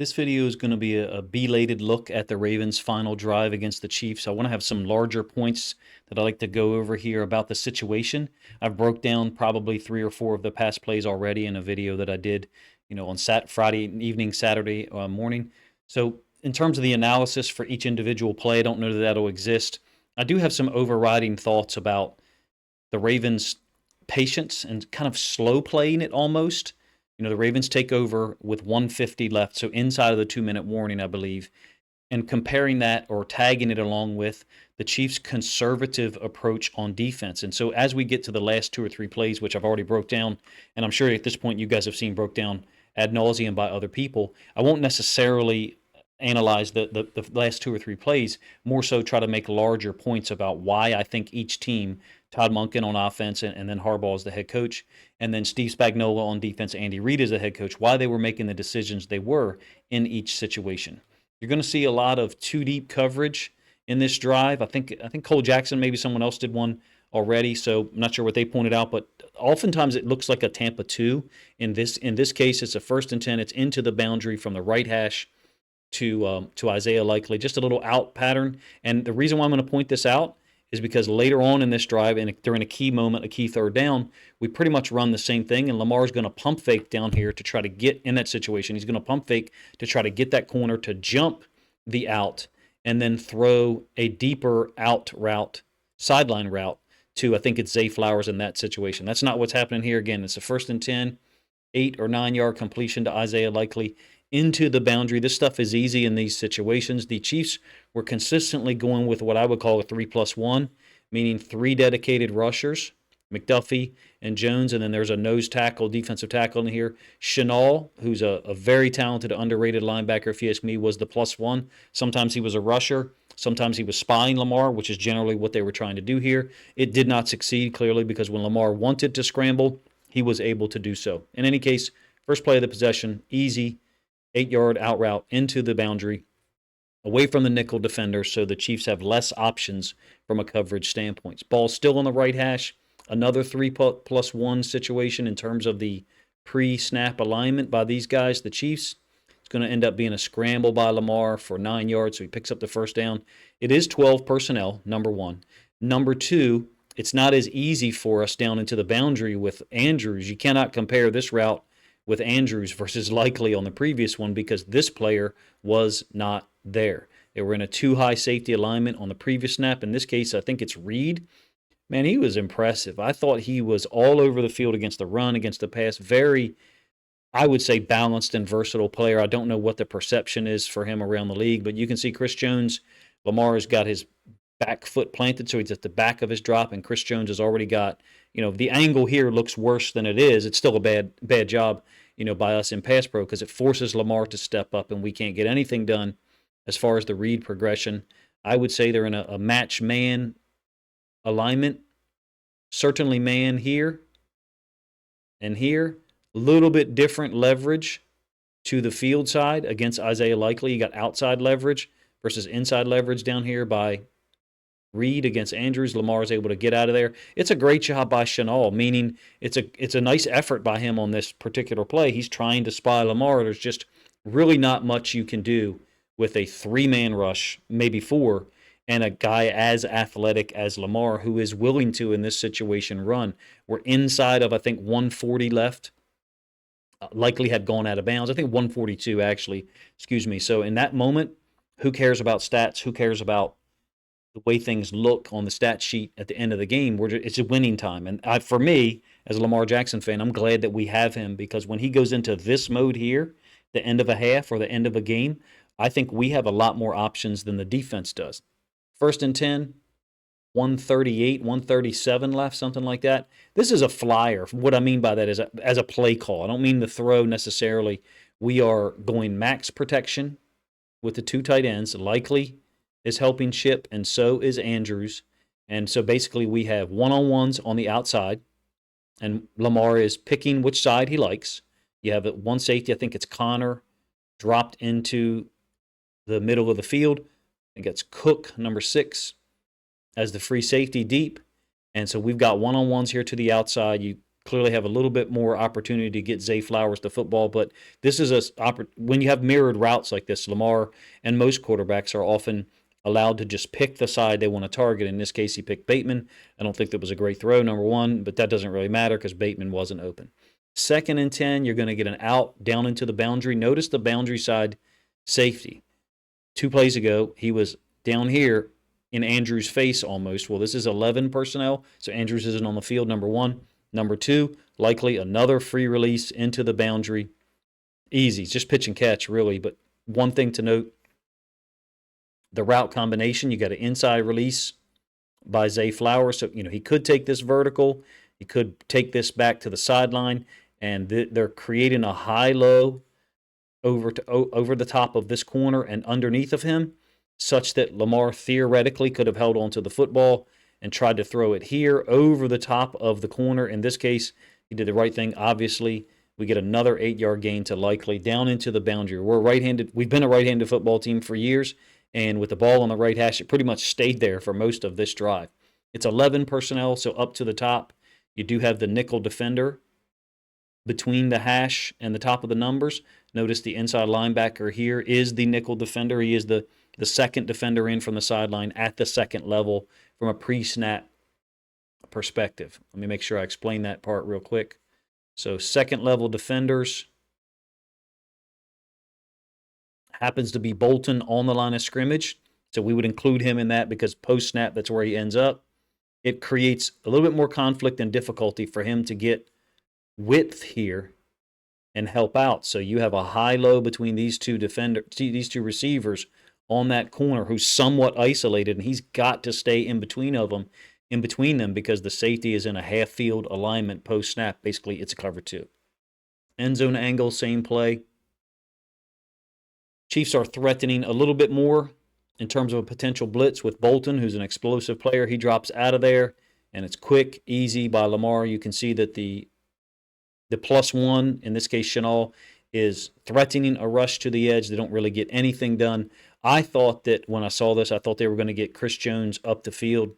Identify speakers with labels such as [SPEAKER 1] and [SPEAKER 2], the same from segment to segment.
[SPEAKER 1] This video is going to be a belated look at the Ravens' final drive against the Chiefs. I want to have some larger points that I like to go over here about the situation. I've broke down probably 3 or 4 of the pass plays already in a video that I did, on Friday evening, Saturday morning. So in terms of the analysis for each individual play, I don't know that that'll exist. I do have some overriding thoughts about the Ravens' patience and kind of slow playing it almost. The Ravens take over with 150 left, so inside of the 2-minute warning, I believe, and comparing that or tagging it along with the Chiefs' conservative approach on defense. And so as we get to the last 2 or 3 plays, which I've already broke down, and I'm sure at this point you guys have seen broke down ad nauseum by other people, I won't necessarily analyze the last 2 or 3 plays, more so try to make larger points about why I think each team, Todd Monken on offense and then Harbaugh as the head coach, and then Steve Spagnuolo on defense, Andy Reid as the head coach, why they were making the decisions they were in each situation. You're going to see a lot of too deep coverage in this drive. I think Cole Jackson, maybe someone else did one already, so I'm not sure what they pointed out, but oftentimes it looks like a Tampa 2. In this case, it's a 1st and 10. It's into the boundary from the right hash to Isaiah Likely, just a little out pattern. And the reason why I'm going to point this out is because later on in this drive and during a key moment, a key 3rd down, we pretty much run the same thing, and Lamar's going to pump fake down here to try to get in that situation. He's going to pump fake to try to get that corner to jump the out and then throw a deeper out route, sideline route to, I think it's Zay Flowers in that situation. That's not what's happening here. Again, it's a 1st and 10, 8 or 9 yard completion to Isaiah Likely into the boundary. This stuff is easy in these situations. The Chiefs were consistently going with what I would call a 3+1, meaning 3 dedicated rushers, McDuffie and Jones, and then there's a nose tackle, defensive tackle in here. Chenal, who's a very talented, underrated linebacker, if you ask me, was the +1. Sometimes he was a rusher. Sometimes he was spying Lamar, which is generally what they were trying to do here. It did not succeed, clearly, because when Lamar wanted to scramble, he was able to do so. In any case, first play of the possession, easy, 8-yard out route into the boundary, away from the nickel defender, so the Chiefs have less options from a coverage standpoint. Ball still on the right hash, another 3+1 situation in terms of the pre-snap alignment by these guys, the Chiefs. It's going to end up being a scramble by Lamar for 9 yards, so he picks up the 1st down. It is 12 personnel, number one. Number two, it's not as easy for us down into the boundary with Andrews. You cannot compare this route with Andrews versus Likely on the previous one because this player was not there. They were in a too high safety alignment on the previous snap. In this case, I think it's Reid. Man, he was impressive. I thought he was all over the field against the run, against the pass. Very, I would say, balanced and versatile player. I don't know what the perception is for him around the league, but you can see Chris Jones, Lamar has got his back foot planted, so he's at the back of his drop, and Chris Jones has already got, the angle here looks worse than it is. It's still a bad job, by us in pass pro because it forces Lamar to step up, and we can't get anything done as far as the read progression. I would say they're in a match man alignment. Certainly man here and here. A little bit different leverage to the field side against Isaiah Likely. You got outside leverage versus inside leverage down here by Reid against Andrews. Lamar is able to get out of there. It's a great job by Chenal, meaning it's a nice effort by him on this particular play. He's trying to spy Lamar. There's just really not much you can do with a 3-man rush, maybe 4, and a guy as athletic as Lamar who is willing to, in this situation, run. We're inside of, I think, 140 left. Likely had gone out of bounds. I think 142, actually. Excuse me. So in that moment, who cares about stats? Who cares about the way things look on the stat sheet at the end of the game? It's a winning time. And for me, as a Lamar Jackson fan, I'm glad that we have him because when he goes into this mode here, the end of a half or the end of a game, I think we have a lot more options than the defense does. 1st and 10, 138, 137 left, something like that. This is a flyer. What I mean by that is as a play call. I don't mean the throw necessarily. We are going max protection with the 2 tight ends. Likely is helping Chip, and so is Andrews. And so basically we have one-on-ones on the outside, and Lamar is picking which side he likes. You have one safety, I think it's Connor, dropped into the middle of the field. I think it's Cook, number 6, as the free safety deep. And so we've got one-on-ones here to the outside. You clearly have a little bit more opportunity to get Zay Flowers the football. But this is when you have mirrored routes like this, Lamar and most quarterbacks are often allowed to just pick the side they want to target. In this case, he picked Bateman. I don't think that was a great throw, number one, but that doesn't really matter because Bateman wasn't open. 2nd and 10, you're going to get an out down into the boundary. Notice the boundary side safety. 2 plays ago, he was down here in Andrews' face almost. Well, this is 11 personnel, so Andrews isn't on the field, number one. Number two, likely another free release into the boundary. Easy, just pitch and catch, really. But one thing to note, the route combination, you got an inside release by Zay Flowers. So, he could take this vertical. He could take this back to the sideline, and they're creating a high-low over the top of this corner and underneath of him, such that Lamar theoretically could have held onto the football and tried to throw it here over the top of the corner. In this case, he did the right thing. Obviously, we get another 8-yard gain to likely down into the boundary. We're right-handed. We've been a right-handed football team for years, and with the ball on the right hash, it pretty much stayed there for most of this drive. It's 11 personnel, so up to the top, you do have the nickel defender between the hash and the top of the numbers. Notice the inside linebacker here is the nickel defender. He is the second defender in from the sideline at the second level from a pre-snap perspective. Let me make sure I explain that part real quick. So second level defenders happens to be Bolton on the line of scrimmage. So we would include him in that because post-snap, that's where he ends up. It creates a little bit more conflict and difficulty for him to get width here and help out. So you have a high-low between these two receivers on that corner who's somewhat isolated, and he's got to stay in between them because the safety is in a half-field alignment post-snap. Basically, it's a cover two. End zone angle, same play. Chiefs are threatening a little bit more in terms of a potential blitz with Bolton, who's an explosive player. He drops out of there, and it's quick, easy by Lamar. You can see that the +1, in this case Chenal, is threatening a rush to the edge. They don't really get anything done. I thought that when I saw this, I thought they were going to get Chris Jones up the field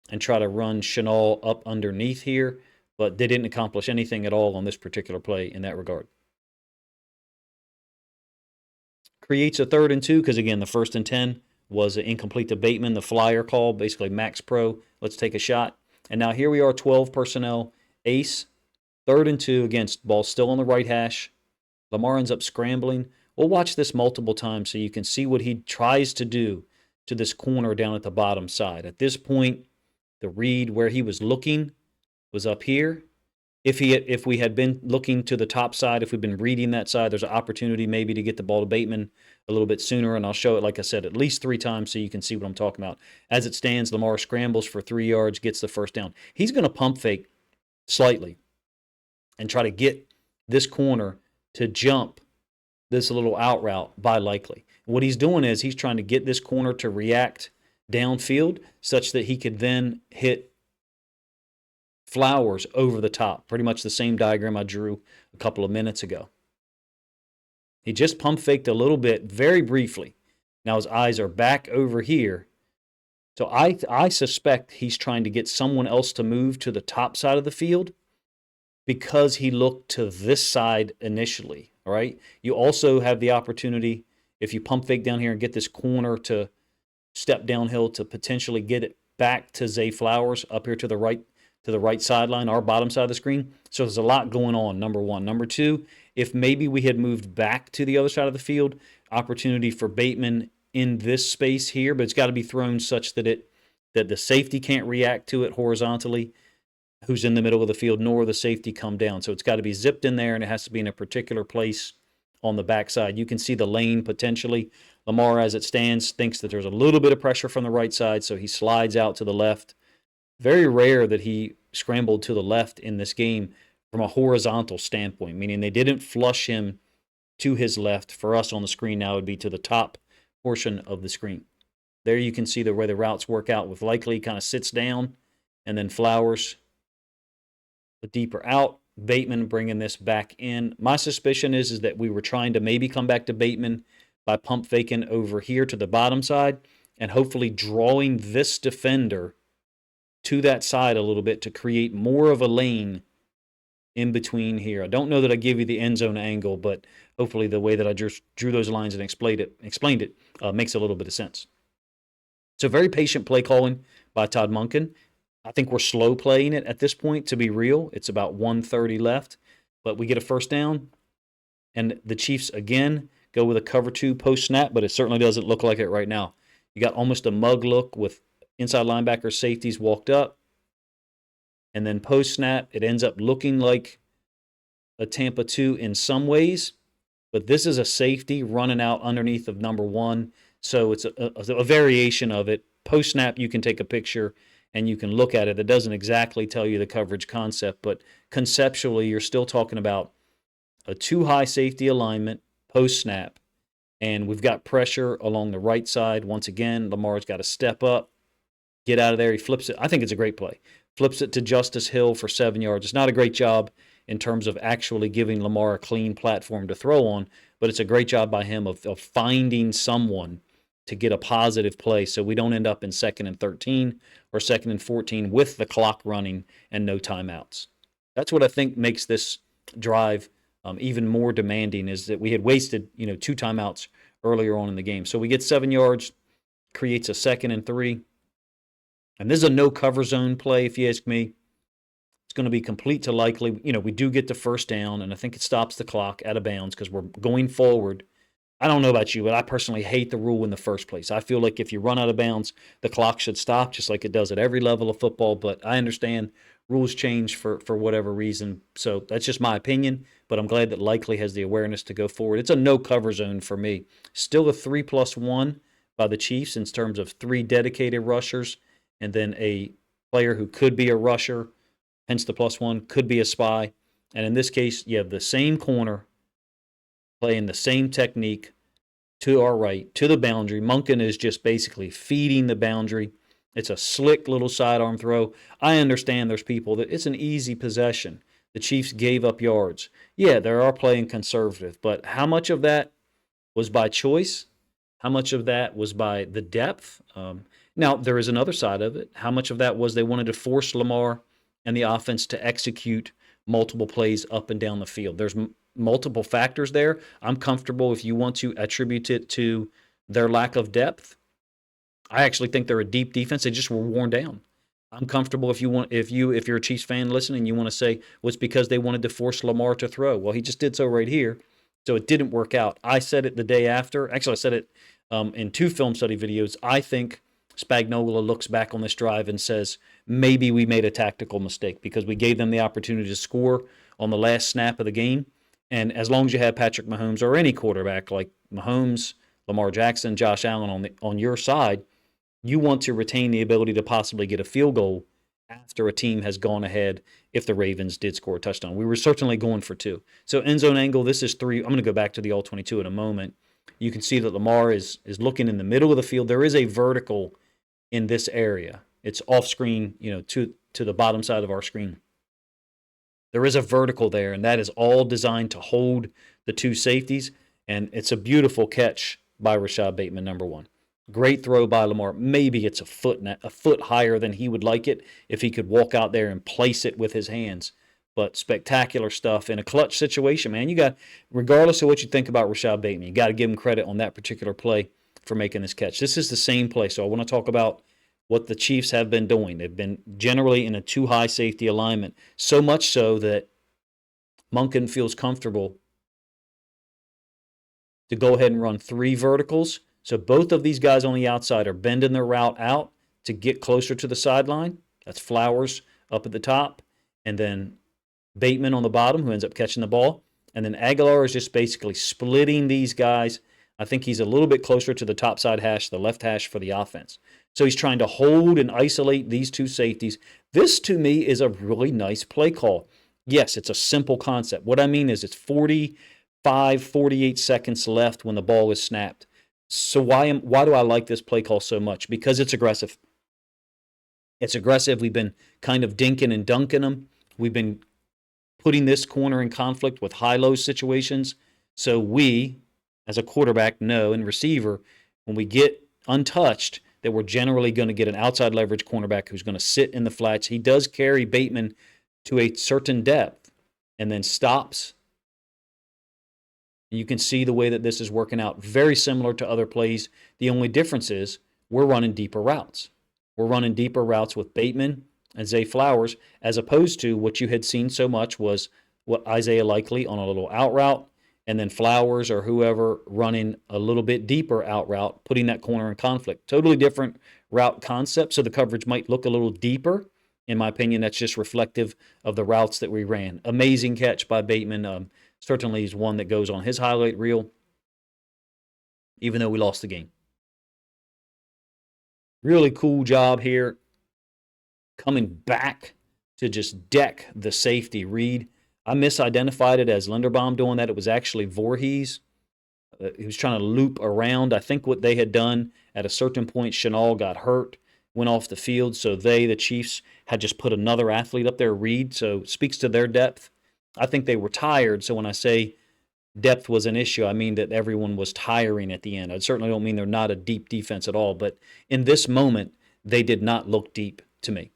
[SPEAKER 1] and try to run Chenal up underneath here, but they didn't accomplish anything at all on this particular play in that regard. Creates a 3rd and 2 because, again, the 1st and 10 was incomplete to Bateman, the flyer call, basically max pro. Let's take a shot. And now here we are, 12 personnel, ace, 3rd and 2 against ball still on the right hash. Lamar ends up scrambling. We'll watch this multiple times so you can see what he tries to do to this corner down at the bottom side. At this point, the read where he was looking was up here. If we had been looking to the top side, if we've been reading that side, there's an opportunity maybe to get the ball to Bateman a little bit sooner, and I'll show it, like I said, at least 3 times so you can see what I'm talking about. As it stands, Lamar scrambles for 3 yards, gets the first down. He's going to pump fake slightly and try to get this corner to jump this little out route by likely. What he's doing is he's trying to get this corner to react downfield such that he could then hit Flowers over the top. Pretty much the same diagram I drew a couple of minutes ago. He just pump faked a little bit, very briefly. Now his eyes are back over here. So I suspect he's trying to get someone else to move to the top side of the field because he looked to this side initially. All right. You also have the opportunity, if you pump fake down here and get this corner to step downhill, to potentially get it back to Zay Flowers up here to the right sideline, our bottom side of the screen. So there's a lot going on, number one. Number two, if maybe we had moved back to the other side of the field, opportunity for Bateman in this space here, but it's got to be thrown such that the safety can't react to it horizontally, who's in the middle of the field, nor the safety come down. So it's got to be zipped in there, and it has to be in a particular place on the backside. You can see the lane potentially. Lamar, as it stands, thinks that there's a little bit of pressure from the right side, so he slides out to the left. Very rare that he scrambled to the left in this game from a horizontal standpoint, meaning they didn't flush him to his left. For us on the screen now, it would be to the top portion of the screen. There you can see the way the routes work out with likely kind of sits down, and then Flowers deeper out. Bateman bringing this back in. My suspicion is that we were trying to maybe come back to Bateman by pump faking over here to the bottom side and hopefully drawing this defender to that side a little bit to create more of a lane in between here. I don't know that I give you the end zone angle, but hopefully the way that I just drew those lines and explained it makes a little bit of sense. So very patient play calling by Todd Monken. I think we're slow playing it at this point, to be real. It's about 1:30 left, but we get a first down, and the Chiefs again go with a cover 2 post snap, but it certainly doesn't look like it right now. You got almost a mug look with inside linebacker safeties walked up, and then post snap, it ends up looking like a Tampa 2 in some ways, but this is a safety running out underneath of number 1, so it's a variation of it. Post snap, you can take a picture and you can look at it. It doesn't exactly tell you the coverage concept, but conceptually, you're still talking about a 2 high safety alignment post snap, and we've got pressure along the right side. Once again, Lamar's got to step up, get out of there. He flips it. I think it's a great play. Flips it to Justice Hill for 7 yards. It's not a great job in terms of actually giving Lamar a clean platform to throw on, but it's a great job by him of finding someone to get a positive play so we don't end up in 2nd and 13 or 2nd and 14 with the clock running and no timeouts. That's what I think makes this drive even more demanding, is that we had wasted 2 timeouts earlier on in the game. So we get 7 yards, creates a 2nd and 3. And this is a no cover zone play, if you ask me. It's going to be complete to likely. We do get the first down, and I think it stops the clock out of bounds because we're going forward. I don't know about you, but I personally hate the rule in the first place. I feel like if you run out of bounds, the clock should stop, just like it does at every level of football. But I understand rules change for whatever reason. So that's just my opinion, but I'm glad that Likely has the awareness to go forward. It's a no cover zone for me. Still a 3+1 by the Chiefs in terms of 3 dedicated rushers, and then a player who could be a rusher, hence the +1, could be a spy. And in this case, you have the same corner playing the same technique to our right, to the boundary. Monken is just basically feeding the boundary. It's a slick little sidearm throw. I understand there's people that it's an easy possession. The Chiefs gave up yards. Yeah, they are playing conservative, but how much of that was by choice? How much of that was by the depth? Now, there is another side of it. How much of that was they wanted to force Lamar and the offense to execute multiple plays up and down the field? There's multiple factors there. I'm comfortable if you want to attribute it to their lack of depth. I actually think they're a deep defense. They just were worn down. I'm comfortable if you're a Chiefs fan listening, you want to say, well, it's because they wanted to force Lamar to throw. Well, he just did so right here. So it didn't work out. I said it the day after. Actually, I said it in 2 film study videos. I think Spagnuolo looks back on this drive and says, maybe we made a tactical mistake because we gave them the opportunity to score on the last snap of the game. And as long as you have Patrick Mahomes or any quarterback like Mahomes, Lamar Jackson, Josh Allen on your side, you want to retain the ability to possibly get a field goal after a team has gone ahead if the Ravens did score a touchdown. We were certainly going for 2. So end zone angle, this is 3. I'm going to go back to the all-22 in a moment. You can see that Lamar is looking in the middle of the field. There is a vertical in this area. It's off screen, to the bottom side of our screen. There is a vertical there, and that is all designed to hold the 2 safeties, and it's a beautiful catch by Rashad Bateman, number 1. Great throw by Lamar. Maybe it's a foot higher than he would like it if he could walk out there and place it with his hands. But spectacular stuff in a clutch situation, man. You got, regardless of what you think about Rashad Bateman, you got to give him credit on that particular play for making this catch. This is the same play, so I want to talk about what the Chiefs have been doing. They've been generally in a 2 high safety alignment, so much so that Monken feels comfortable to go ahead and run 3 verticals. So both of these guys on the outside are bending their route out to get closer to the sideline. That's Flowers up at the top, and then Bateman on the bottom, who ends up catching the ball. And then Aguilar is just basically splitting these guys. I think he's a little bit closer to the top side hash, the left hash for the offense. So he's trying to hold and isolate these 2 safeties. This, to me, is a really nice play call. Yes, it's a simple concept. What I mean is it's 48 seconds left when the ball is snapped. So why do I like this play call so much? Because it's aggressive. It's aggressive. We've been kind of dinking and dunking them. We've been putting this corner in conflict with high-low situations. So we, as a quarterback, know, and receiver, when we get untouched, that we're generally going to get an outside leverage cornerback who's going to sit in the flats. He does carry Bateman to a certain depth, and then stops. And you can see the way that this is working out, very similar to other plays. The only difference is we're running deeper routes. We're running deeper routes with Bateman and Zay Flowers, as opposed to what you had seen so much was what Isaiah Likely on a little out route, and then Flowers or whoever running a little bit deeper out route, putting that corner in conflict. Totally different route concept, so the coverage might look a little deeper. In my opinion, that's just reflective of the routes that we ran. Amazing catch by Bateman. Certainly is one that goes on his highlight reel, even though we lost the game. Really cool job here, coming back to just deck the safety read. I misidentified it as Linderbaum doing that. It was actually Voorhees. He was trying to loop around. I think what they had done at a certain point, Chenal got hurt, went off the field, so the Chiefs, had just put another athlete up there, Reed, so speaks to their depth. I think they were tired, so when I say depth was an issue, I mean that everyone was tiring at the end. I certainly don't mean they're not a deep defense at all, but in this moment, they did not look deep to me.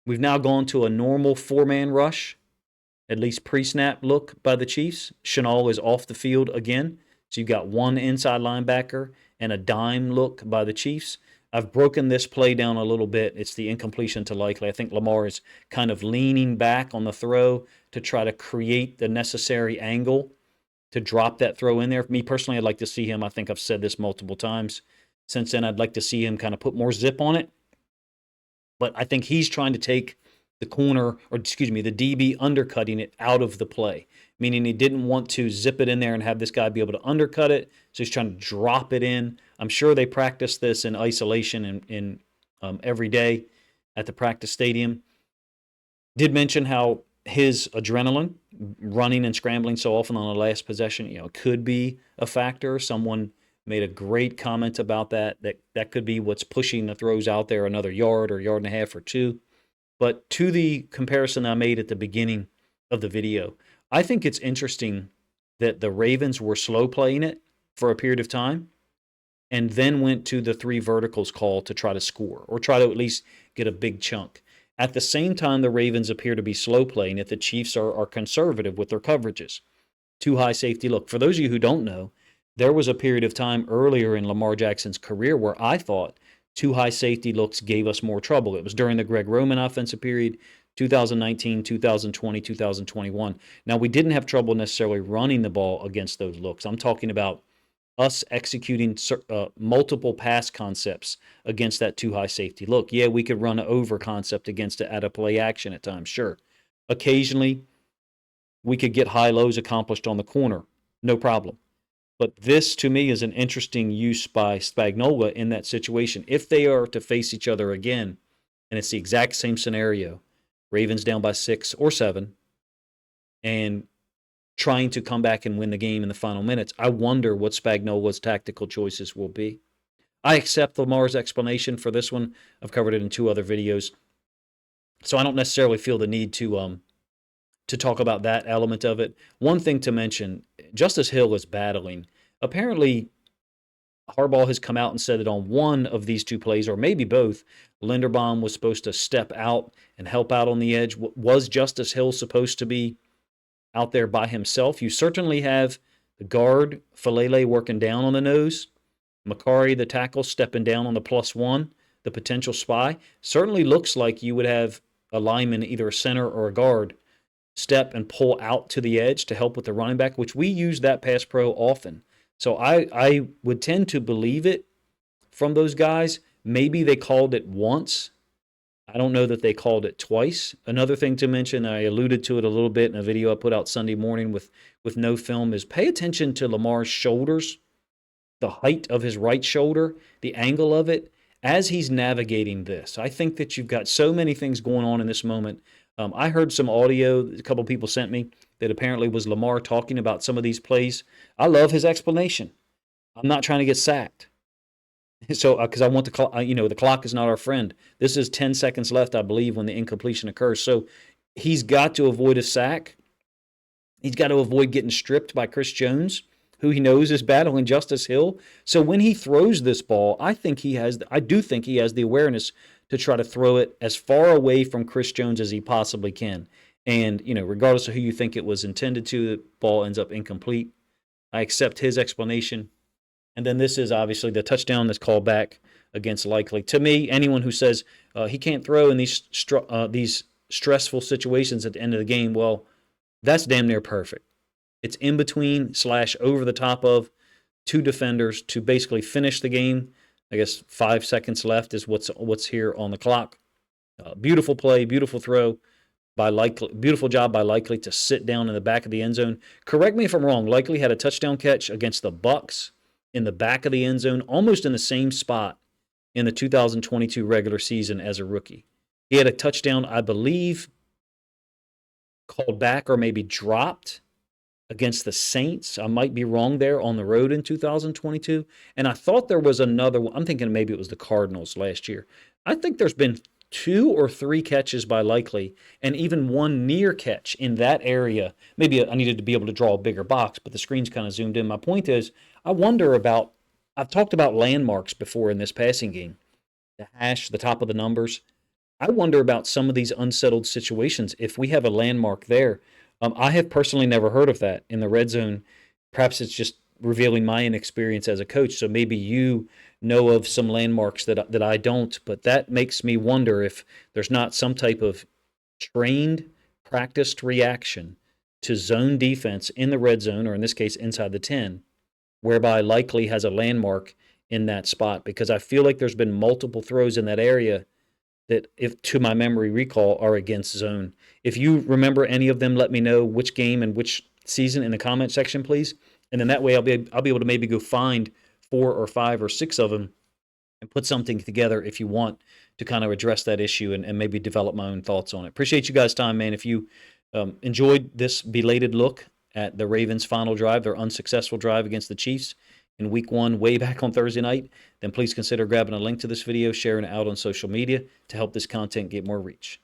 [SPEAKER 1] We've now gone to a normal four-man rush, at least pre-snap look by the Chiefs. Chenal is off the field again, so you've got one inside linebacker and a dime look by the Chiefs. I've broken this play down a little bit. It's the incompletion to Likely. I think Lamar is kind of leaning back on the throw to try to create the necessary angle to drop that throw in there. For me personally, I'd like to see him, I think I've said this multiple times since then, I'd like to see him kind of put more zip on it. But I think he's trying to take the corner, or excuse me, the DB undercutting it out of the play, meaning he didn't want to zip it in there and have this guy be able to undercut it, so he's trying to drop it in. I'm sure they practice this in isolation in every day at the practice stadium. Did mention how his adrenaline, running and scrambling so often on the last possession, could be a factor. Someone made a great comment about that could be what's pushing the throws out there another yard or yard and a half or two. But to the comparison I made at the beginning of the video, I think it's interesting that the Ravens were slow playing it for a period of time and then went to the three verticals call to try to score or try to at least get a big chunk. At the same time, the Ravens appear to be slow playing it. The Chiefs are conservative with their coverages. Too high safety look. For those of you who don't know, there was a period of time earlier in Lamar Jackson's career where I thought too high safety looks gave us more trouble. It was during the Greg Roman offensive period, 2019, 2020, 2021. Now, we didn't have trouble necessarily running the ball against those looks. I'm talking about us executing multiple pass concepts against that too high safety look. Yeah, we could run an over concept against it at a play action at times, sure. Occasionally, we could get high lows accomplished on the corner, no problem. But this, to me, is an interesting use by Spagnuolo in that situation. If they are to face each other again, and it's the exact same scenario, Ravens down by 6 or 7, and trying to come back and win the game in the final minutes, I wonder what Spagnuolo's tactical choices will be. I accept Lamar's explanation for this one. I've covered it in 2 other videos. So I don't necessarily feel the need to talk about that element of it. One thing to mention, Justice Hill is battling. Apparently, Harbaugh has come out and said that on one of these 2 plays, or maybe both, Linderbaum was supposed to step out and help out on the edge. Was Justice Hill supposed to be out there by himself? You certainly have the guard, Falele, working down on the nose. Macari, the tackle, stepping down on the +1, the potential spy. Certainly looks like you would have a lineman, either a center or a guard, step and pull out to the edge to help with the running back, which we use that pass pro often. So I would tend to believe it from those guys. Maybe they called it once. I don't know that they called it twice. Another thing to mention, I alluded to it a little bit in a video I put out Sunday morning with no film, is pay attention to Lamar's shoulders, the height of his right shoulder, the angle of it, as he's navigating this. I think that you've got so many things going on in this moment. I heard some audio a couple people sent me that apparently was Lamar talking about some of these plays. I love his explanation. I'm not trying to get sacked. So, because I want the clock, the clock is not our friend. This is 10 seconds left, I believe, when the incompletion occurs. So he's got to avoid a sack. He's got to avoid getting stripped by Chris Jones, who he knows is battling Justice Hill. So when he throws this ball, I do think he has the awareness to try to throw it as far away from Chris Jones as he possibly can. And, regardless of who you think it was intended to, the ball ends up incomplete. I accept his explanation. And then this is obviously the touchdown that's called back against Likely. To me, anyone who says he can't throw in these stressful situations at the end of the game, well, that's damn near perfect. It's in between / over the top of two defenders to basically finish the game. I guess 5 seconds left is what's here on the clock. Beautiful play, beautiful throw by Likely, beautiful job by Likely to sit down in the back of the end zone. Correct me if I'm wrong. Likely had a touchdown catch against the Bucks in the back of the end zone, almost in the same spot in the 2022 regular season as a rookie. He had a touchdown, I believe, called back or maybe dropped against the Saints. I might be wrong there, on the road in 2022. And I thought there was another one. I'm thinking maybe it was the Cardinals last year. I think there's been 2 or 3 catches by Likely and even one near catch in that area. Maybe I needed to be able to draw a bigger box, but the screen's kind of zoomed in. My point is, I've talked about landmarks before in this passing game. The hash, the top of the numbers. I wonder about some of these unsettled situations. If we have a landmark there, I have personally never heard of that in the red zone. Perhaps it's just revealing my inexperience as a coach. So maybe you know of some landmarks that I don't. But that makes me wonder if there's not some type of trained, practiced reaction to zone defense in the red zone, or in this case, inside the 10, whereby Likely has a landmark in that spot. Because I feel like there's been multiple throws in that area that, if to my memory recall, are against zone. If you remember any of them, let me know which game and which season in the comment section, please. And then that way I'll be able to maybe go find 4 or 5 or 6 of them and put something together if you want to kind of address that issue and maybe develop my own thoughts on it. Appreciate you guys' time, man. If you enjoyed this belated look at the Ravens' final drive, their unsuccessful drive against the Chiefs in week 1 way back on Thursday night, then please consider grabbing a link to this video, sharing it out on social media to help this content get more reach.